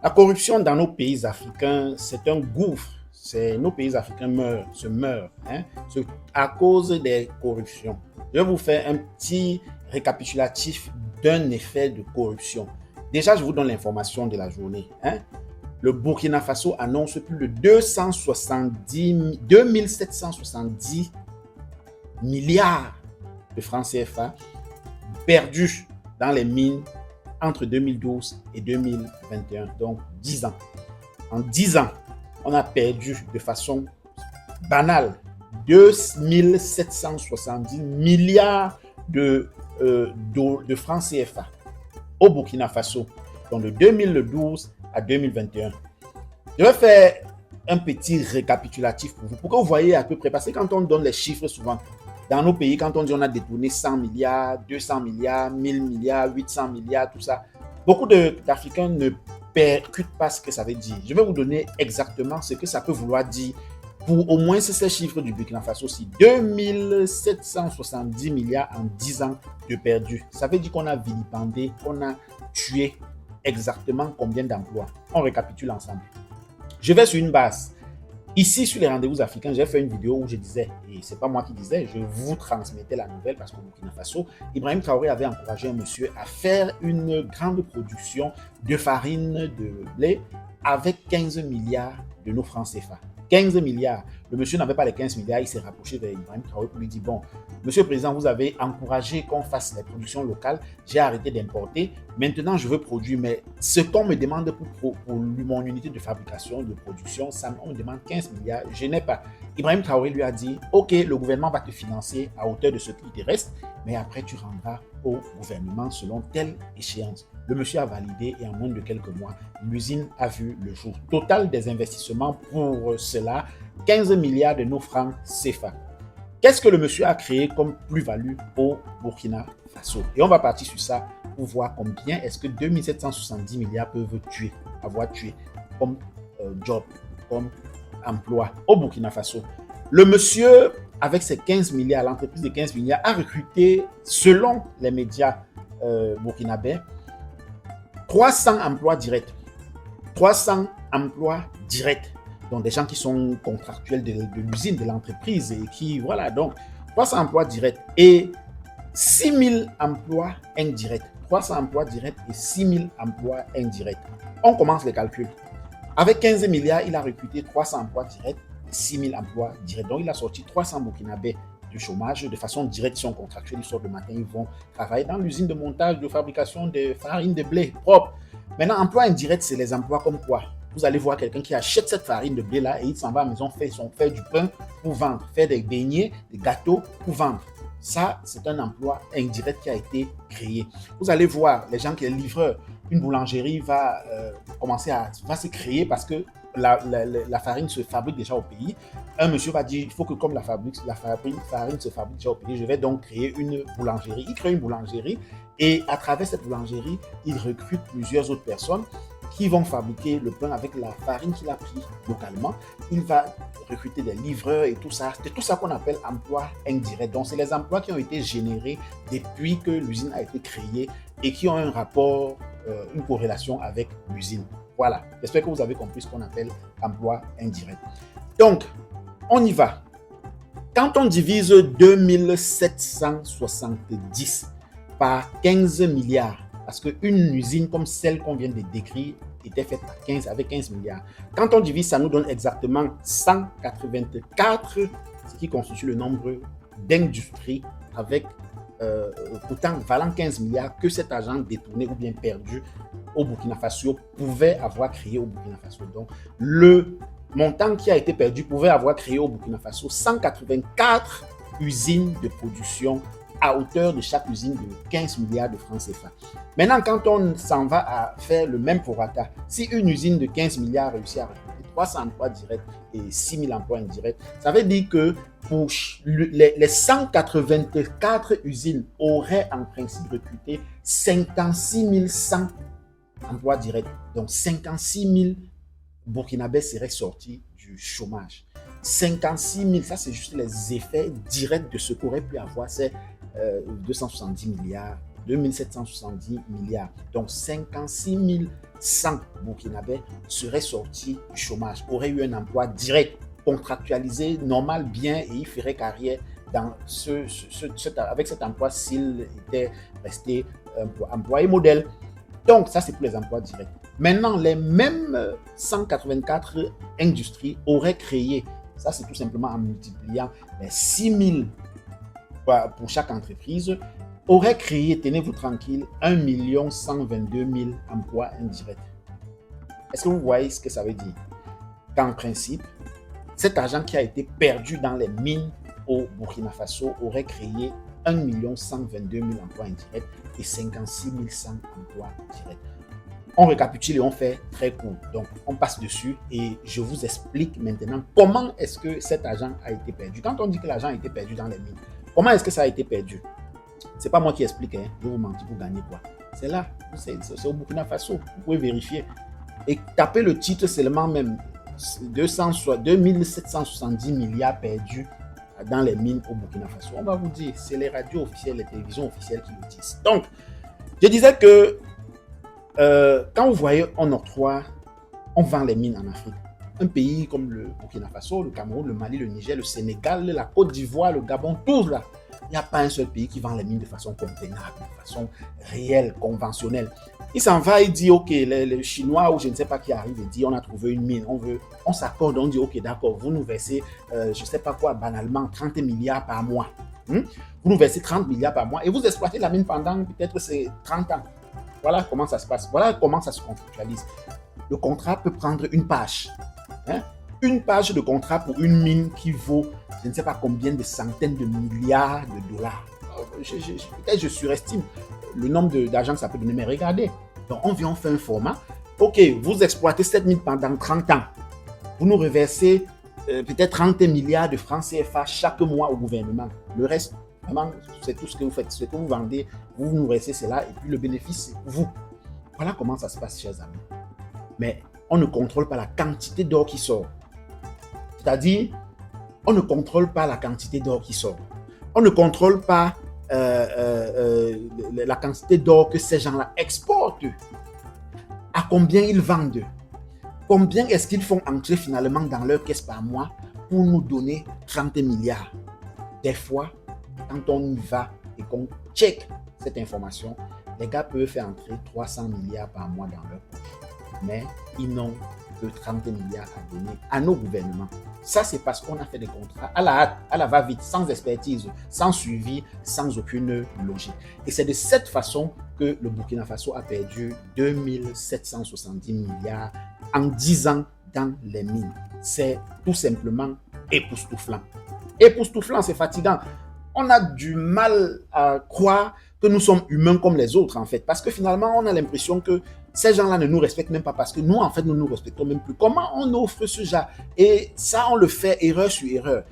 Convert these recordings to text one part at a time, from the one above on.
La corruption dans nos pays africains, c'est un gouffre. Nos pays africains se meurent à cause des corruptions. Je vais vous faire un petit récapitulatif d'un effet de corruption. Déjà, je vous donne l'information de la journée. Le Burkina Faso annonce plus de 2770 milliards de francs CFA perdus dans les mines entre 2012 et 2021, donc 10 ans. En 10 ans, on a perdu de façon banale 2770 milliards de francs CFA au Burkina Faso, donc de 2012 à 2021. Je vais faire un petit récapitulatif pour que vous voyez à peu près, parce que quand on donne les chiffres souvent, dans nos pays, quand on dit on a détourné 100 milliards, 200 milliards, 1000 milliards, 800 milliards, tout ça, beaucoup d'Africains ne percutent pas ce que ça veut dire. Je vais vous donner exactement ce que ça peut vouloir dire pour au moins ces chiffres du Burkina Faso aussi. 2770 milliards en 10 ans de perdus. Ça veut dire qu'on a vilipendé, qu'on a tué exactement combien d'emplois. On récapitule ensemble. Je vais sur une base. Ici, sur les rendez-vous africains, j'ai fait une vidéo où je disais, et ce n'est pas moi qui disais, je vous transmettais la nouvelle parce qu'au Burkina Faso, Ibrahim Traoré avait encouragé un monsieur à faire une grande production de farine de blé avec 15 milliards de nos francs CFA. 15 milliards. Le monsieur n'avait pas les 15 milliards, il s'est rapproché vers Ibrahim Traoré pour lui dire, bon, monsieur le président, vous avez encouragé qu'on fasse la production locale, j'ai arrêté d'importer, maintenant je veux produire, mais ce qu'on me demande pour mon unité de fabrication, de production, on me demande 15 milliards, je n'ai pas. Ibrahim Traoré lui a dit, ok, le gouvernement va te financer à hauteur de ce qui te reste, mais après tu rendras au gouvernement selon telle échéance. Le monsieur a validé et en moins de quelques mois, l'usine a vu le jour. Total des investissements pour cela, 15 milliards de nos francs CFA. Qu'est-ce que le monsieur a créé comme plus-value au Burkina Faso? Et on va partir sur ça pour voir combien est-ce que 2770 milliards peuvent avoir tué comme job, comme emploi au Burkina Faso. Le monsieur, avec ses 15 milliards, l'entreprise de 15 milliards, a recruté, selon les médias burkinabés, 300 emplois directs. 300 emplois directs. Donc, des gens qui sont contractuels de l'usine, de l'entreprise et qui, voilà, donc 300 emplois directs et 6000 emplois indirects. 300 emplois directs et 6000 emplois indirects. On commence les calculs. Avec 15 milliards, il a recruté 300 emplois directs et 6000 emplois directs. Donc, il a sorti 300 Burkinabés du chômage de façon directe, ils sont contractuels, ils sortent le matin, ils vont travailler dans l'usine de montage, de fabrication de farine de blé propre. Maintenant, emploi indirect, c'est les emplois comme quoi? Vous allez voir quelqu'un qui achète cette farine de blé là et il s'en va à la maison faire du pain pour vendre, faire des beignets, des gâteaux pour vendre. Ça, c'est un emploi indirect qui a été créé. Vous allez voir les gens qui sont livreurs, une boulangerie va se créer parce que la farine se fabrique déjà au pays. Un monsieur va dire, il faut que comme la farine se fabrique déjà au pays, je vais donc créer une boulangerie. Il crée une boulangerie et à travers cette boulangerie, il recrute plusieurs autres personnes qui vont fabriquer le pain avec la farine qu'il a pris localement. Il va recruter des livreurs et tout ça. C'est tout ça qu'on appelle emploi indirect. Donc, c'est les emplois qui ont été générés depuis que l'usine a été créée et qui ont un rapport, une corrélation avec l'usine. Voilà. J'espère que vous avez compris ce qu'on appelle emploi indirect. Donc, on y va. Quand on divise 2770 par 15 milliards, parce qu'une usine comme celle qu'on vient de décrire était faite avec 15 milliards. Quand on divise, ça nous donne exactement 184, ce qui constitue le nombre d'industries avec pourtant valant 15 milliards que cet argent détourné ou bien perdu au Burkina Faso pouvait avoir créé au Burkina Faso. Donc, le montant qui a été perdu pouvait avoir créé au Burkina Faso 184 usines de production à hauteur de chaque usine de 15 milliards de francs CFA. Maintenant, quand on s'en va à faire le même prorata, si une usine de 15 milliards réussit à recruter 300 emplois directs et 6 000 emplois indirects, ça veut dire que pour les 184 usines auraient en principe recruté 56 100 emplois directs. Donc, 56 000 Burkinabés seraient sortis du chômage. 56 000, ça c'est juste les effets directs de ce qu'aurait pu avoir ces 270 milliards 2770 milliards. Donc 56 100 Burkinabés seraient sortis du chômage, auraient eu un emploi direct, contractualisé, normal, bien, et ils feraient carrière dans avec cet emploi s'ils étaient restés employés modèles. Donc, ça, c'est pour les emplois directs. Maintenant, les mêmes 184 industries auraient créé, ça, c'est tout simplement en multipliant les 6 000 pour chaque entreprise, auraient créé, tenez-vous tranquille, 1 122 000 emplois indirects. Est-ce que vous voyez ce que ça veut dire? Qu'en principe, cet argent qui a été perdu dans les mines au Burkina Faso aurait créé 1 122 000 emplois indirects et 56 100 emplois directs. On récapitule et on fait très court. Donc, on passe dessus et je vous explique maintenant comment est-ce que cet argent a été perdu. Quand on dit que l'argent a été perdu dans les mines, comment est-ce que ça a été perdu? C'est pas moi qui explique, hein. Je vous mentis pour gagner quoi. C'est là, c'est au Burkina Faso. Vous pouvez vérifier. Et tapez le titre seulement même 2770 milliards perdus dans les mines au Burkina Faso. On va vous dire, c'est les radios officielles, les télévisions officielles qui le disent. Donc, je disais que quand vous voyez, on octroie, on vend les mines en Afrique. Un pays comme le Burkina Faso, le Cameroun, le Mali, le Niger, le Sénégal, la Côte d'Ivoire, le Gabon, tous là. Il n'y a pas un seul pays qui vend les mines de façon convenable, de façon réelle, conventionnelle. Il s'en va, il dit, OK, les Chinois ou je ne sais pas qui arrive et dit, on a trouvé une mine, on s'accorde, on dit, OK, d'accord, vous nous versez, je ne sais pas quoi, banalement, 30 milliards par mois. Vous nous versez 30 milliards par mois et vous exploitez la mine pendant peut-être 30 ans. Voilà comment ça se passe, voilà comment ça se contractualise. Le contrat peut prendre une page. Une page de contrat pour une mine qui vaut, je ne sais pas combien de centaines de milliards de dollars. Peut-être je surestime le nombre d'argent que ça peut donner, mais regardez. Donc, on vient, on fait un format. OK, vous exploitez cette mine pendant 30 ans. Vous nous reversez peut-être 30 milliards de francs CFA chaque mois au gouvernement. Le reste, vraiment, c'est tout ce que vous faites. Ce que vous vendez, vous nous versez cela et puis le bénéfice, c'est pour vous. Voilà comment ça se passe, chers amis. Mais on ne contrôle pas la quantité d'or qui sort. C'est-à-dire, on ne contrôle pas la quantité d'or qui sort. On ne contrôle pas la quantité d'or que ces gens-là exportent. À combien ils vendent. Combien est-ce qu'ils font entrer finalement dans leur caisse par mois pour nous donner 30 milliards. Des fois, quand on y va et qu'on check cette information, les gars peuvent faire entrer 300 milliards par mois dans leur poche. Mais ils n'ont que 30 milliards à donner à nos gouvernements. Ça, c'est parce qu'on a fait des contrats à la hâte, à la va-vite, sans expertise, sans suivi, sans aucune logique. Et c'est de cette façon que le Burkina Faso a perdu 2770 milliards en 10 ans dans les mines. C'est tout simplement époustouflant. Époustouflant, c'est fatigant. On a du mal à croire que nous sommes humains comme les autres, en fait. Parce que finalement, on a l'impression que ces gens-là ne nous respectent même pas parce que nous, en fait, nous ne nous respectons même plus. Comment on offre ce genre? Et ça, on le fait erreur sur erreur.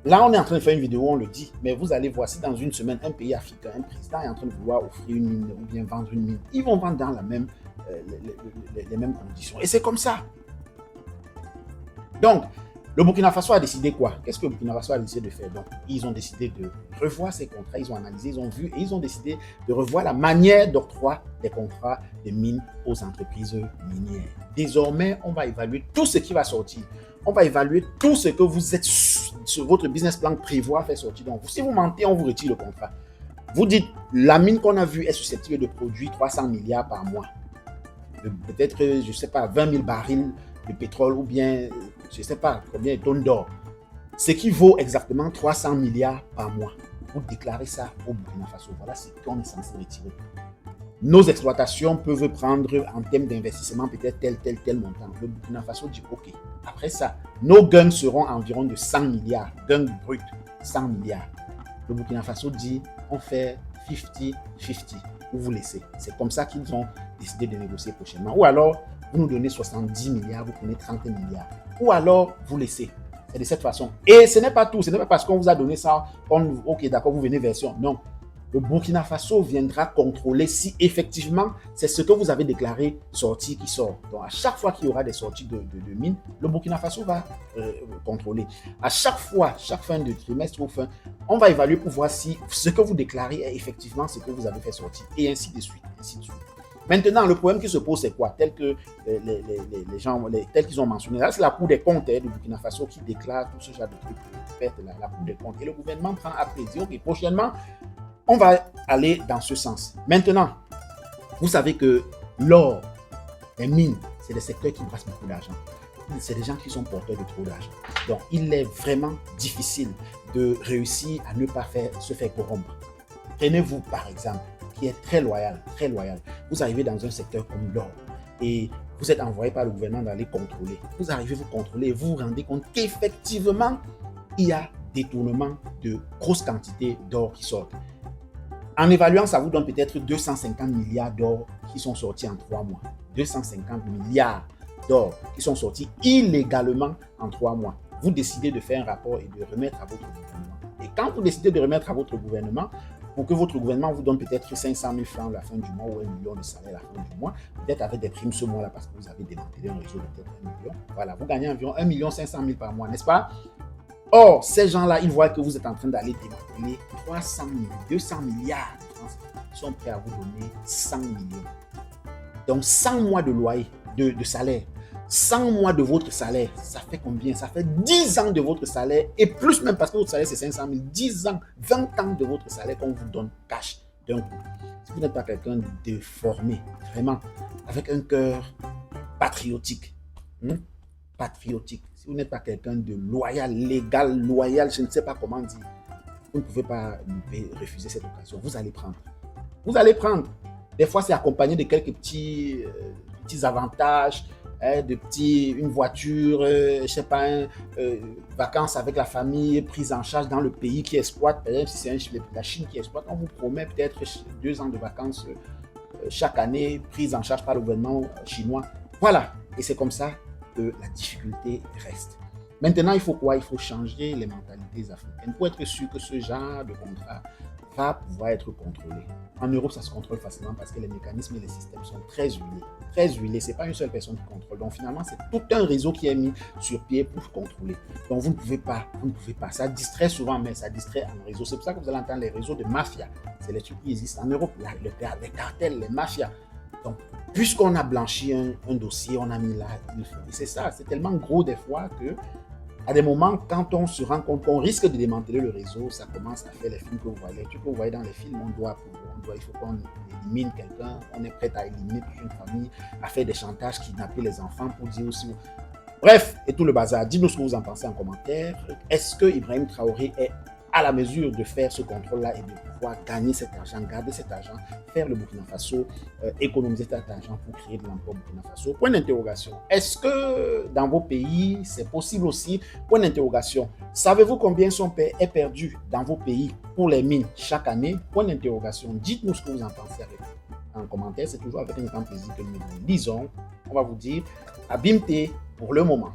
Là, on est en train de faire une vidéo, on le dit, mais vous allez voir, si dans une semaine, un pays africain, un président est en train de vouloir offrir une mine ou bien vendre une mine, ils vont vendre dans les mêmes conditions. Et c'est comme ça. Donc, le Burkina Faso a décidé quoi? Qu'est-ce que le Burkina Faso a décidé de faire? Donc, ils ont décidé de revoir ces contrats, ils ont analysé, ils ont vu et ils ont décidé de revoir la manière d'octroi des contrats de mines aux entreprises minières. Désormais, on va évaluer tout ce qui va sortir. On va évaluer tout ce que vous êtes sur votre business plan prévoit faire sortir. Donc, si vous mentez, on vous retire le contrat. Vous dites, la mine qu'on a vue est susceptible de produire 300 milliards par mois. Peut-être, je ne sais pas, 20 000 barils de pétrole ou bien, je ne sais pas combien de tonnes d'or. Ce qui vaut exactement 300 milliards par mois. Vous déclarez ça au Burkina Faso. Voilà ce qu'on est censé retirer. Nos exploitations peuvent prendre en termes d'investissement peut-être tel montant. Le Burkina Faso dit OK. Après ça, nos gains seront environ de 100 milliards. Gains bruts, 100 milliards. Le Burkina Faso dit on fait 50-50 ou vous laissez. C'est comme ça qu'ils ont décidé de négocier prochainement. Ou alors, vous nous donnez 70 milliards, vous prenez 30 milliards. Ou alors, vous laissez. C'est de cette façon. Et ce n'est pas tout. Ce n'est pas parce qu'on vous a donné ça, OK, d'accord, vous venez version. Non. le Burkina Faso viendra contrôler si effectivement c'est ce que vous avez déclaré sorti qui sort. Donc à chaque fois qu'il y aura des sorties de mines, le Burkina Faso va contrôler. À chaque fois, chaque fin de trimestre ou fin, on va évaluer pour voir si ce que vous déclarez est effectivement ce que vous avez fait sortir. Et ainsi de suite, ainsi de suite. Maintenant, le problème qui se pose, c'est quoi? Tel que les gens, tel qu'ils ont mentionné, là, c'est la Cour des comptes du Burkina Faso qui déclare tout ce genre de trucs, la Cour des comptes. Et le gouvernement prend après, dit, OK, prochainement, on va aller dans ce sens. Maintenant, vous savez que l'or, les mines, c'est des secteurs qui brassent beaucoup d'argent. C'est des gens qui sont porteurs de trop d'argent. Donc, il est vraiment difficile de réussir à ne pas se faire corrompre. Prenez-vous, par exemple, qui est très loyal, très loyal. Vous arrivez dans un secteur comme l'or et vous êtes envoyé par le gouvernement d'aller contrôler. Vous arrivez, vous contrôlez et vous vous rendez compte qu'effectivement, il y a détournement de grosses quantités d'or qui sortent. En évaluant, ça vous donne peut-être 250 milliards d'or qui sont sortis en 3 mois. 250 milliards d'or qui sont sortis illégalement en 3 mois. Vous décidez de faire un rapport et de remettre à votre gouvernement. Et quand vous décidez de remettre à votre gouvernement, pour que votre gouvernement vous donne peut-être 500 000 francs à la fin du mois ou 1 million de salaire à la fin du mois, peut-être avec des primes ce mois-là parce que vous avez démantelé un réseau de peut-être 1 million. Voilà, vous gagnez environ 1 500 000 par mois, n'est-ce pas? Or, ces gens-là, ils voient que vous êtes en train d'aller démanteler 300 000, 200 milliards de francs. Ils sont prêts à vous donner 100 millions. Donc, 100 mois de loyer, de salaire. 100 mois de votre salaire, ça fait combien? Ça fait 10 ans de votre salaire et plus même parce que votre salaire c'est 500 000, 10 ans, 20 ans de votre salaire qu'on vous donne cash d'un coup. Si vous n'êtes pas quelqu'un de formé, vraiment, avec un cœur patriotique, patriotique, si vous n'êtes pas quelqu'un de loyal, légal, loyal, je ne sais pas comment dire, vous ne pouvez pas refuser cette occasion. Vous allez prendre. Vous allez prendre. Des fois, c'est accompagné de quelques petits avantages, une voiture, je sais pas, vacances avec la famille, prise en charge dans le pays qui exploite. Par exemple, si c'est la Chine qui exploite, on vous promet peut-être 2 ans de vacances chaque année, prise en charge par le gouvernement chinois. Voilà. Et c'est comme ça que la difficulté reste. Maintenant, il faut quoi? Il faut changer les mentalités africaines pour être sûr que ce genre de contrat va pouvoir être contrôlé. En Europe, ça se contrôle facilement parce que les mécanismes et les systèmes sont très huilés. Très huilés. Ce n'est pas une seule personne qui contrôle. Donc finalement, c'est tout un réseau qui est mis sur pied pour contrôler. Donc vous ne pouvez pas. Ça distrait souvent, mais ça distrait un réseau. C'est pour ça que vous allez entendre les réseaux de mafia. C'est les trucs qui existent en Europe. Les cartels, les mafias. Donc, puisqu'on a blanchi un dossier, on a mis là, il faut. Et c'est ça. C'est tellement gros des fois que à des moments, quand on se rend compte qu'on risque de démanteler le réseau, ça commence à faire les films que vous voyez. Les trucs que vous voyez dans les films, il faut qu'on élimine quelqu'un, on est prêt à éliminer toute une famille, à faire des chantages, kidnapper les enfants pour dire aussi. Bref, et tout le bazar. Dites-nous ce que vous en pensez en commentaire. Est-ce que Ibrahim Traoré est à la mesure de faire ce contrôle-là et de pouvoir gagner cet argent, garder cet argent, faire le Burkina Faso, économiser cet argent pour créer de l'emploi au Burkina Faso? Point d'interrogation. Est-ce que dans vos pays, c'est possible aussi? Point d'interrogation. Savez-vous combien est perdu dans vos pays pour les mines chaque année? Point d'interrogation. Dites-nous ce que vous en pensez en commentaire. C'est toujours avec un grand plaisir que nous lisons. On va vous dire à Bimte pour le moment.